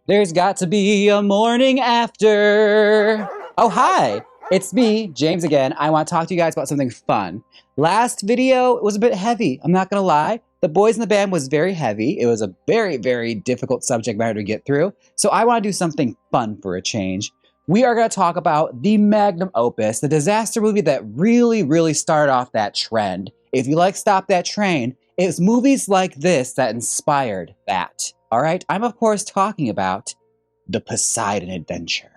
There's got to be a morning after. Oh, hi. It's me, James again. I want to talk to you guys about something fun. Last video was a bit heavy. I'm not going to lie. The boys in the band was very heavy. It was a very, very difficult subject matter to get through. So I want to do something fun for a change. We are going to talk about the magnum opus, the disaster movie that really, really started off that trend. If you like Stop That Train, it was movies like this that inspired that. All right, I'm of course talking about the Poseidon Adventure.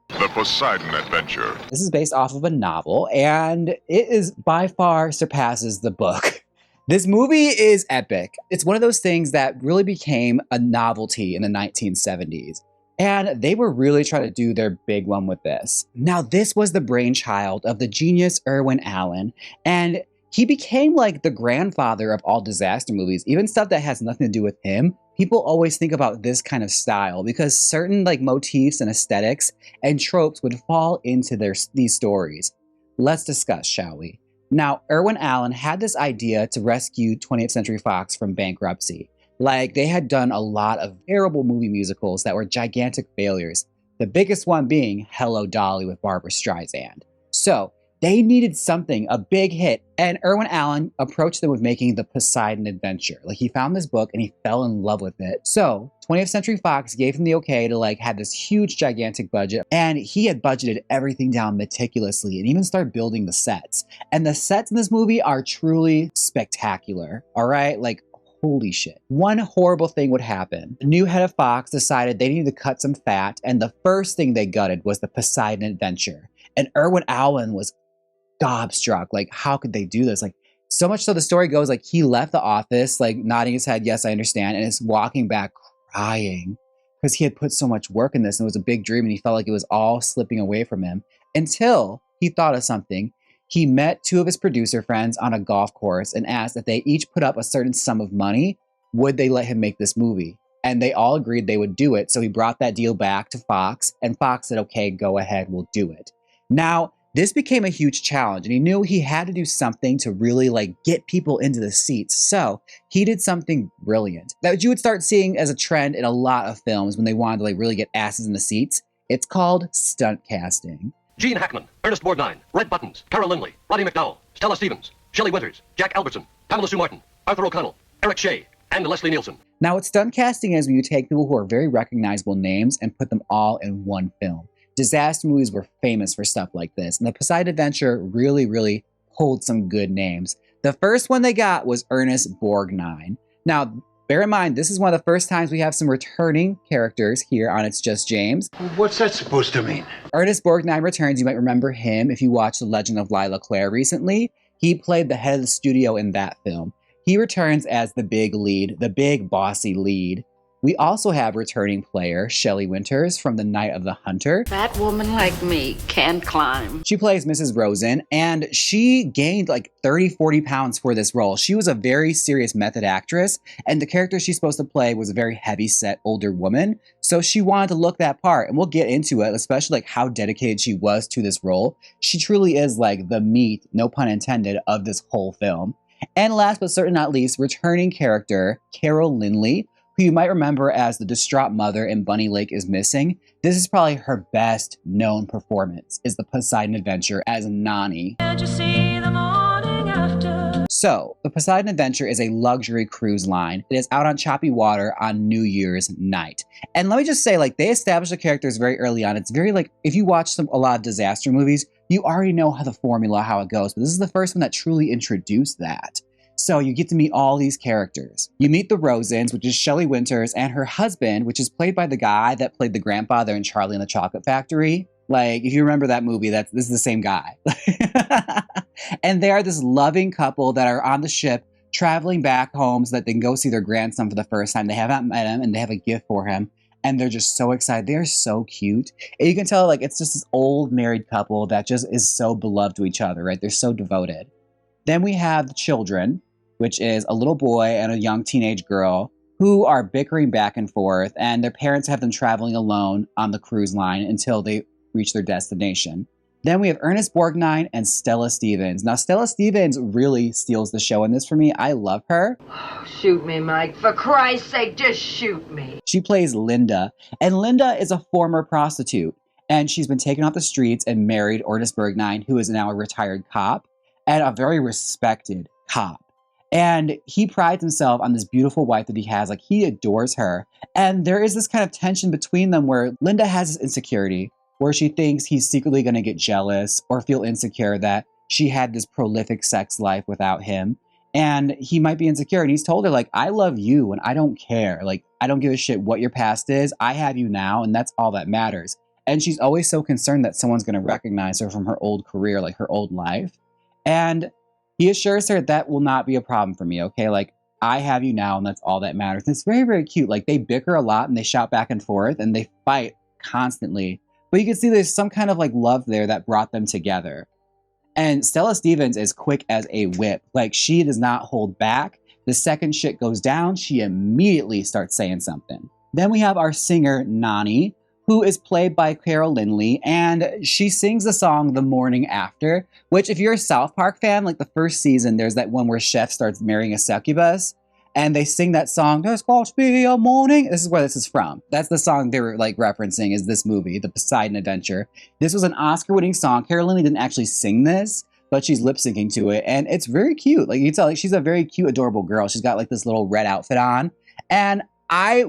The Poseidon Adventure. This is based off of a novel, and it is by far surpasses the book. This movie is epic. It's one of those things that really became a novelty in the 1970s. And they were really trying to do their big one with this. Now, this was the brainchild of the genius Irwin Allen, and he became like the grandfather of all disaster movies, even stuff that has nothing to do with him. People always think about this kind of style because certain like motifs and aesthetics and tropes would fall into these stories. Let's discuss, shall we? Now, Irwin Allen had this idea to rescue 20th Century Fox from bankruptcy. Like, they had done a lot of terrible movie musicals that were gigantic failures, the biggest one being Hello, Dolly with Barbra Streisand. So, they needed something, a big hit, and Irwin Allen approached them with making the Poseidon Adventure. Like, he found this book and he fell in love with it. So, 20th Century Fox gave him the okay to like have this huge, gigantic budget, and he had budgeted everything down meticulously and even started building the sets. And the sets in this movie are truly spectacular, all right? Like, holy shit. One horrible thing would happen. The new head of Fox decided they needed to cut some fat, and the first thing they gutted was the Poseidon Adventure. And Irwin Allen was gobstruck. Like, how could they do this? Like, so much so the story goes, like, he left the office, like, nodding his head, yes, I understand, and is walking back crying because he had put so much work in this, and it was a big dream, and he felt like it was all slipping away from him until he thought of something. He met two of his producer friends on a golf course and asked if they each put up a certain sum of money, would they let him make this movie? And they all agreed they would do it. So he brought that deal back to Fox, and Fox said, okay, go ahead, we'll do it. Now, this became a huge challenge, and he knew he had to do something to really like get people into the seats. So he did something brilliant that you would start seeing as a trend in a lot of films when they wanted to like really get asses in the seats. It's called stunt casting. Gene Hackman, Ernest Borgnine, Red Buttons, Carol Lindley, Roddy McDowell, Stella Stevens, Shelley Winters, Jack Albertson, Pamela Sue Martin, Arthur O'Connell, Eric Shea, and Leslie Nielsen. Now, what stunt casting is when you take people who are very recognizable names and put them all in one film. Disaster movies were famous for stuff like this, and the Poseidon Adventure really, really pulled some good names. The first one they got was Ernest Borgnine. Now, bear in mind, this is one of the first times we have some returning characters here on It's Just James. What's that supposed to mean? Ernest Borgnine returns. You might remember him if you watched The Legend of Lila Claire recently. He played the head of the studio in that film. He returns as the big lead, the big bossy lead. We also have returning player Shelley Winters from The Night of the Hunter. That woman like me can climb. She plays Mrs. Rosen, and she gained like 30-40 pounds for this role. She was a very serious method actress, and the character she's supposed to play was a very heavy-set older woman, so she wanted to look that part, and we'll get into it, especially like how dedicated she was to this role. She truly is like the meat, no pun intended, of this whole film. And last but certainly not least, returning character Carol Lindley, who you might remember as the distraught mother in Bunny Lake is Missing. This is probably her best known performance, is the Poseidon Adventure as Nani. Can't you see the morning after? So, the Poseidon Adventure is a luxury cruise line. It is out on choppy water on New Year's night. And let me just say, like, they established the characters very early on. It's very like, if you watch a lot of disaster movies, you already know how the formula, how it goes. But this is the first one that truly introduced that. So you get to meet all these characters. You meet the Rosens, which is Shelley Winters, and her husband, which is played by the guy that played the grandfather in Charlie and the Chocolate Factory. Like, if you remember that movie, this is the same guy. And they are this loving couple that are on the ship traveling back home so that they can go see their grandson for the first time. They haven't met him, and they have a gift for him. And they're just so excited. They are so cute. And you can tell, like, it's just this old married couple that just is so beloved to each other, right? They're so devoted. Then we have the children, which is a little boy and a young teenage girl who are bickering back and forth, and their parents have them traveling alone on the cruise line until they reach their destination. Then we have Ernest Borgnine and Stella Stevens. Now, Stella Stevens really steals the show in this for me. I love her. Shoot me, Mike. For Christ's sake, just shoot me. She plays Linda, and Linda is a former prostitute, and she's been taken off the streets and married Ernest Borgnine, who is now a retired cop, and a very respected cop. And he prides himself on this beautiful wife that he has. Like, he adores her. And there is this kind of tension between them where Linda has this insecurity where she thinks he's secretly going to get jealous or feel insecure that she had this prolific sex life without him. And he might be insecure. And he's told her, like, I love you and I don't care. Like, I don't give a shit what your past is. I have you now, and that's all that matters. And she's always so concerned that someone's going to recognize her from her old career, like her old life. And he assures her that will not be a problem for me, okay? Like, I have you now, and that's all that matters. And it's very, very cute. Like, they bicker a lot, and they shout back and forth, and they fight constantly. But you can see there's some kind of, like, love there that brought them together. And Stella Stevens is quick as a whip. Like, she does not hold back. The second shit goes down, she immediately starts saying something. Then we have our singer, Nani, who is played by Carol Lindley, and she sings the song The Morning After, which if you're a South Park fan, like the first season, there's that one where Chef starts marrying a succubus, and they sing that song, There's going to be a morning. This is where this is from. That's the song they were like referencing is this movie, The Poseidon Adventure. This was an Oscar-winning song. Carol Lindley didn't actually sing this, but she's lip-syncing to it, and it's very cute. Like, you can tell, like, she's a very cute, adorable girl. She's got like this little red outfit on, and I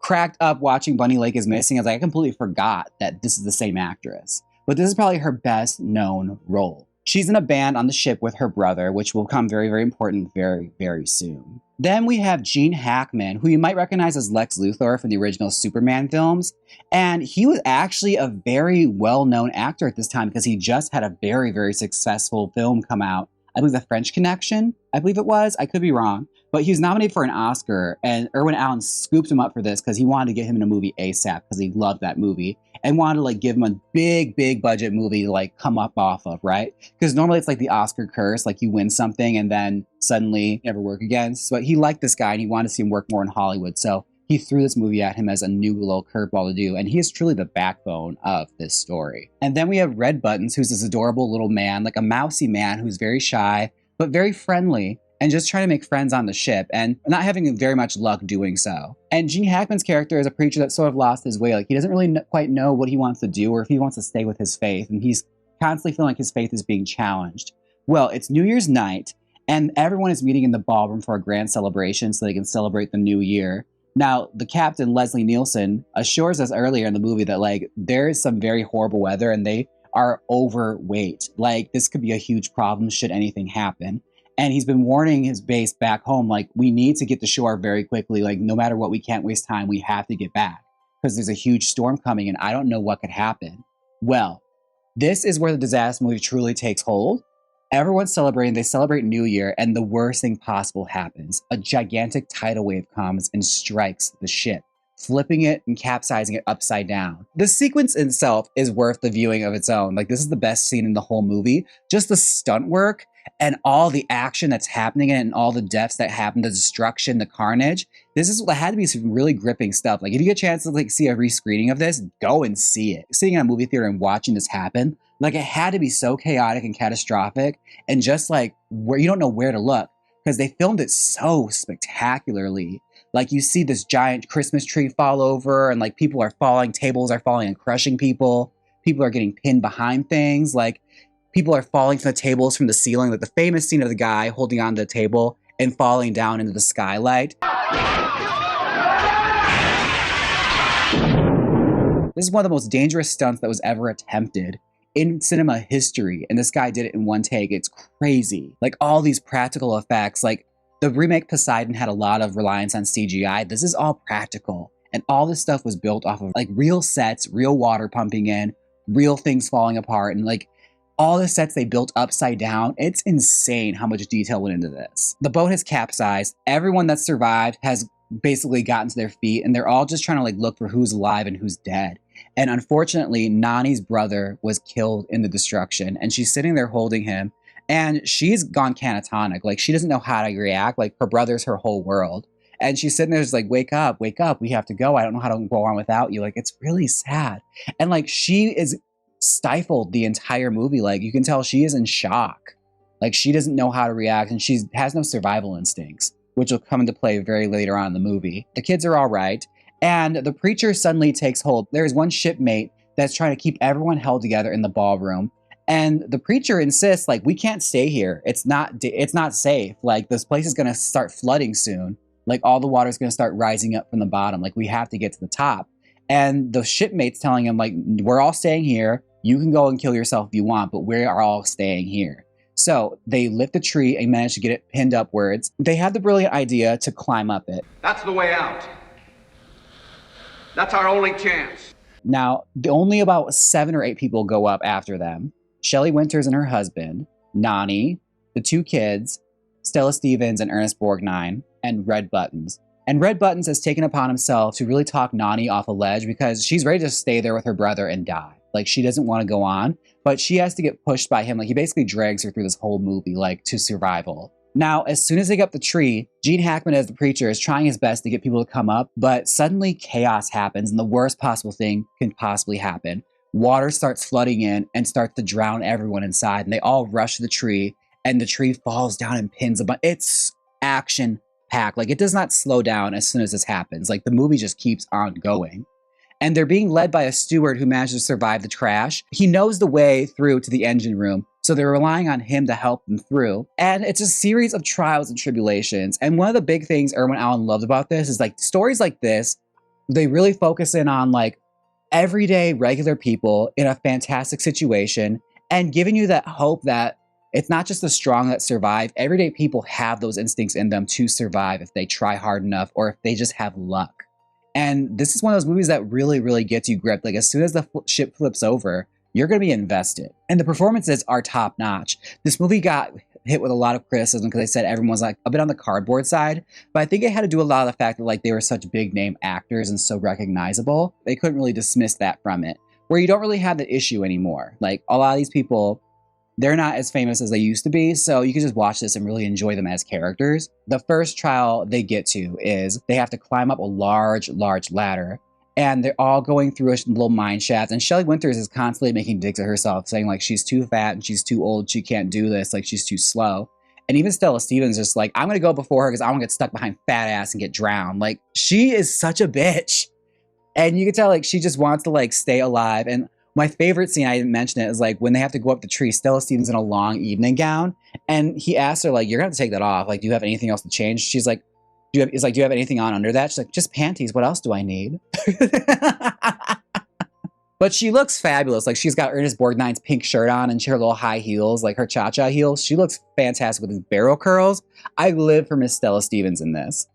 cracked up watching Bunny Lake is Missing. I was like, I completely forgot that this is the same actress. But this is probably her best known role. She's in a band on the ship with her brother, which will become very, very important very, very soon. Then we have Gene Hackman, who you might recognize as Lex Luthor from the original Superman films. And he was actually a very well-known actor at this time because he just had a very, very successful film come out. I believe The French Connection, I believe it was. I could be wrong. But he was nominated for an Oscar, and Irwin Allen scooped him up for this because he wanted to get him in a movie ASAP because he loved that movie and wanted to like give him a big, big budget movie to like come up off of, right? Because normally it's like the Oscar curse, like you win something and then suddenly never work again. So he liked this guy and he wanted to see him work more in Hollywood. So he threw this movie at him as a new little curveball to do, and he is truly the backbone of this story. And then we have Red Buttons, who's this adorable little man, like a mousy man who's very shy, but very friendly, and just trying to make friends on the ship, and not having very much luck doing so. And Gene Hackman's character is a preacher that sort of lost his way. Like, he doesn't really quite know what he wants to do or if he wants to stay with his faith, and he's constantly feeling like his faith is being challenged. Well, it's New Year's night, and everyone is meeting in the ballroom for a grand celebration so they can celebrate the new year. Now, the captain, Leslie Nielsen, assures us earlier in the movie that, like, there is some very horrible weather and they are overweight. Like, this could be a huge problem should anything happen. And he's been warning his base back home, like, we need to get to shore very quickly. Like, no matter what, we can't waste time. We have to get back because there's a huge storm coming and I don't know what could happen. Well, this is where the disaster movie truly takes hold. Everyone's celebrating. They celebrate New Year, and the worst thing possible happens. A gigantic tidal wave comes and strikes the ship, flipping it and capsizing it upside down. The sequence itself is worth the viewing of its own. Like, this is the best scene in the whole movie. Just the stunt work and all the action that's happening in it and all the deaths that happen, the destruction, the carnage. This is what had to be some really gripping stuff. Like, if you get a chance to like see a rescreening of this, go and see it. Sitting in a movie theater and watching this happen, like, it had to be so chaotic and catastrophic and just like where you don't know where to look because they filmed it so spectacularly. Like, you see this giant Christmas tree fall over and like people are falling, tables are falling and crushing people. People are getting pinned behind things. Like, people are falling from the tables from the ceiling. Like the famous scene of the guy holding onto the table and falling down into the skylight. This is one of the most dangerous stunts that was ever attempted in cinema history, and this guy did it in one take. It's crazy. Like, all these practical effects, like the remake Poseidon had a lot of reliance on CGI. This is all practical, and all this stuff was built off of like real sets, real water pumping in, real things falling apart, and like all the sets they built upside down. It's insane how much detail went into this. The boat has capsized. Everyone that survived has basically gotten to their feet, and they're all just trying to like look for who's alive and who's dead. And unfortunately, Nani's brother was killed in the destruction, and she's sitting there holding him, and she's gone catatonic. Like, she doesn't know how to react. Like, her brother's her whole world. And she's sitting there just like, wake up, we have to go. I don't know how to go on without you. Like, it's really sad. And like, she is stifled the entire movie. Like, you can tell she is in shock. Like, she doesn't know how to react, and she has no survival instincts, which will come into play very later on in the movie. The kids are all right, and the preacher suddenly takes hold. There's one shipmate that's trying to keep everyone held together in the ballroom, and the preacher insists, like, we can't stay here. It's not safe. Like, this place is going to start flooding soon. Like, all the water's going to start rising up from the bottom. Like, we have to get to the top. And the shipmate's telling him, like, we're all staying here. You can go and kill yourself if you want, but we are all staying here. So they lift the tree and manage to get it pinned upwards. They have the brilliant idea to climb up it. That's the way out. That's our only chance. Now, only about 7 or 8 people go up after them. Shelley Winters and her husband, Nani, the 2 kids, Stella Stevens and Ernest Borgnine, and Red Buttons. And Red Buttons has taken upon himself to really talk Nani off a ledge because she's ready to stay there with her brother and die. Like, she doesn't want to go on, but she has to get pushed by him. Like, he basically drags her through this whole movie, like, to survival. Now, as soon as they get up the tree, Gene Hackman as the preacher is trying his best to get people to come up, but suddenly chaos happens, and the worst possible thing can possibly happen. Water starts flooding in and starts to drown everyone inside, and they all rush to the tree, and the tree falls down and pins a bunch. It's action-packed. Like, it does not slow down as soon as this happens. Like, the movie just keeps on going. And they're being led by a steward who managed to survive the crash. He knows the way through to the engine room, so they're relying on him to help them through. And it's a series of trials and tribulations. And one of the big things Irwin Allen loved about this is, like, stories like this, they really focus in on, like, everyday regular people in a fantastic situation and giving you that hope that it's not just the strong that survive. Everyday people have those instincts in them to survive if they try hard enough or if they just have luck. And this is one of those movies that really, really gets you gripped. Like, as soon as the ship flips over, you're going to be invested. And the performances are top notch. This movie got hit with a lot of criticism because they said everyone was, like, a bit on the cardboard side. But I think it had to do a lot of the fact that, like, they were such big name actors and so recognizable. They couldn't really dismiss that from it. Where you don't really have that issue anymore. Like, a lot of these people, they're not as famous as they used to be, so you can just watch this and really enjoy them as characters. The first trial they get to is they have to climb up a large ladder, and they're all going through a little mine shaft, and Shelley Winters is constantly making digs at herself, saying, like, she's too fat and she's too old, she can't do this, like, she's too slow. And even Stella Stevens is just like, I'm gonna go before her because I want to get stuck behind fat ass and get drowned. Like, she is such a bitch. And you can tell, like, she just wants to, like, stay alive. And my favorite scene, I didn't mention it, is, like, when they have to go up the tree, Stella Stevens in a long evening gown, and he asks her, like, you're gonna have to take that off. Like, do you have anything else to change? She's like, do you have anything on under that? She's like, just panties. What else do I need? But she looks fabulous. Like, she's got Ernest Borgnine's pink shirt on and her little high heels, like her cha-cha heels. She looks fantastic with his barrel curls. I live for Miss Stella Stevens in this,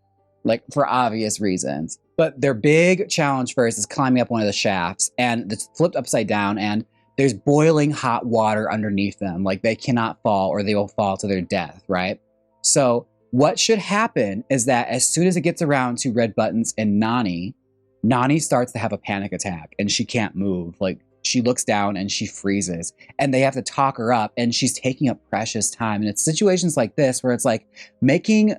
like, for obvious reasons. But their big challenge first is climbing up one of the shafts, and it's flipped upside down, and there's boiling hot water underneath them. Like, they cannot fall or they will fall to their death, right? So what should happen is that as soon as it gets around to Red Buttons and Nani starts to have a panic attack, and she can't move. Like, she looks down and she freezes, and they have to talk her up, and she's taking up precious time. And it's situations like this where it's like making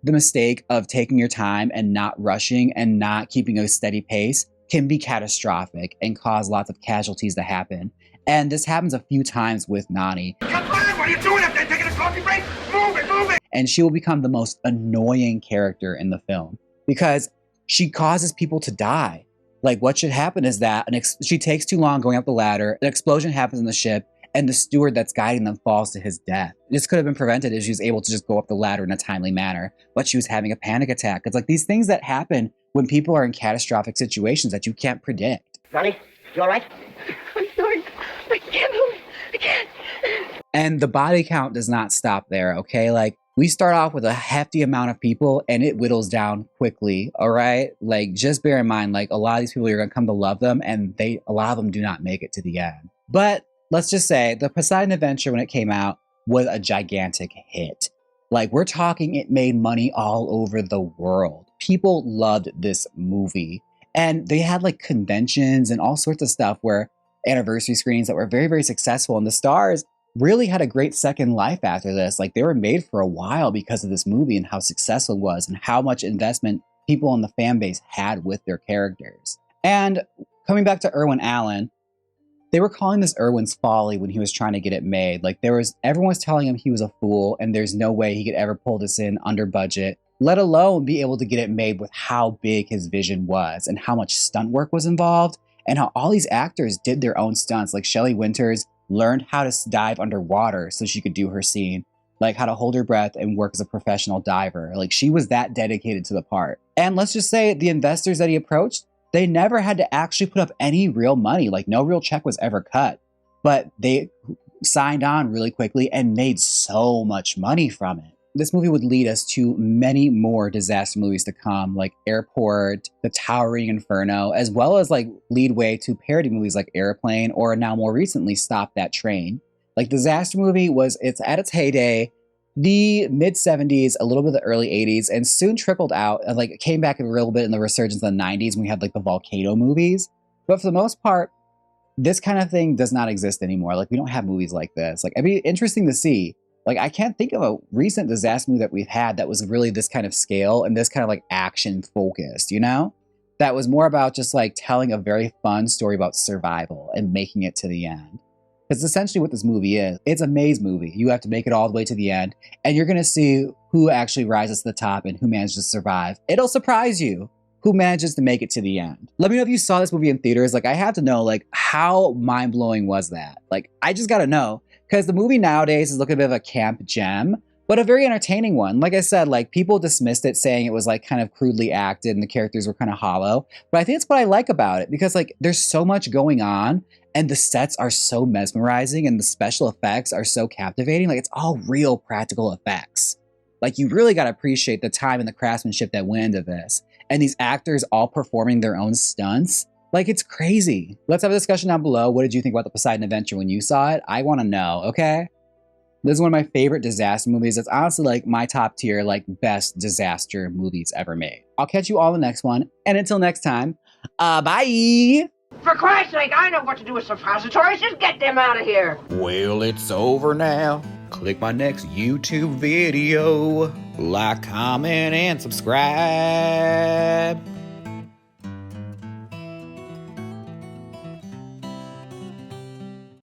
the mistake of taking your time and not rushing and not keeping a steady pace can be catastrophic and cause lots of casualties to happen. And this happens a few times with Nani. Come on, what are you doing up there? Taking a coffee break? Move it! And she will become the most annoying character in the film because she causes people to die. Like, what should happen is that she takes too long going up the ladder, an explosion happens in the ship, and the steward that's guiding them falls to his death. This could have been prevented if she was able to just go up the ladder in a timely manner, but she was having a panic attack. It's like these things that happen when people are in catastrophic situations that you can't predict. Ronnie, you all right? I'm sorry. I can't move. I can't. And the body count does not stop there, okay? Like, we start off with a hefty amount of people and it whittles down quickly, all right? Like, just bear in mind, like, a lot of these people, you're gonna come to love them, and a lot of them do not make it to the end. But let's just say the Poseidon Adventure, when it came out, was a gigantic hit. Like, we're talking, it made money all over the world. People loved this movie. And they had, like, conventions and all sorts of stuff where anniversary screenings that were very, very successful. And the stars really had a great second life after this. Like, they were made for a while because of this movie and how successful it was and how much investment people in the fan base had with their characters. And coming back to Irwin Allen, They were calling this Irwin's folly when he was trying to get it made. Like everyone was telling him he was a fool and there's no way he could ever pull this in under budget, let alone be able to get it made with how big his vision was and how much stunt work was involved and how all these actors did their own stunts. Like Shelley Winters learned how to dive underwater so she could do her scene, like how to hold her breath and work as a professional diver. Like she was that dedicated to the part. And let's just say the investors that he approached, they never had to actually put up any real money. Like no real check was ever cut, but they signed on really quickly and made so much money from it. This movie would lead us to many more disaster movies to come, like Airport, The Towering Inferno, as well as like lead way to parody movies like Airplane, or now more recently, Stop That Train. Like disaster movie it's at its heyday, the mid 70s, a little bit of the early 80s, and soon trickled out and like it came back a little bit in the resurgence in the 90s when we had like the volcano movies. But for the most part, this kind of thing does not exist anymore. Like we don't have movies like this. Like it'd be interesting to see. Like I can't think of a recent disaster movie that we've had that was really this kind of scale and this kind of like action focused, you know? That was more about just like telling a very fun story about survival and making it to the end. Because essentially what this movie is, it's a maze movie. You have to make it all the way to the end and you're going to see who actually rises to the top and who manages to survive. It'll surprise you who manages to make it to the end. Let me know if you saw this movie in theaters. Like I have to know, like how mind-blowing was that? Like I just got to know. Because the movie nowadays is looking a bit of a camp gem, but a very entertaining one. Like I said, like people dismissed it saying it was like kind of crudely acted and the characters were kind of hollow. But I think it's what I like about it because like there's so much going on and the sets are so mesmerizing and the special effects are so captivating. Like it's all real practical effects. Like you really got to appreciate the time and the craftsmanship that went into this. And these actors all performing their own stunts. Like, it's crazy. Let's have a discussion down below. What did you think about the Poseidon Adventure when you saw it? I want to know, okay? This is one of my favorite disaster movies. It's honestly like my top tier, like best disaster movies ever made. I'll catch you all in the next one. And until next time, bye! For Christ's sake, I know what to do with suppositories. Just get them out of here. Well, it's over now. Click my next YouTube video. Like, comment, and subscribe.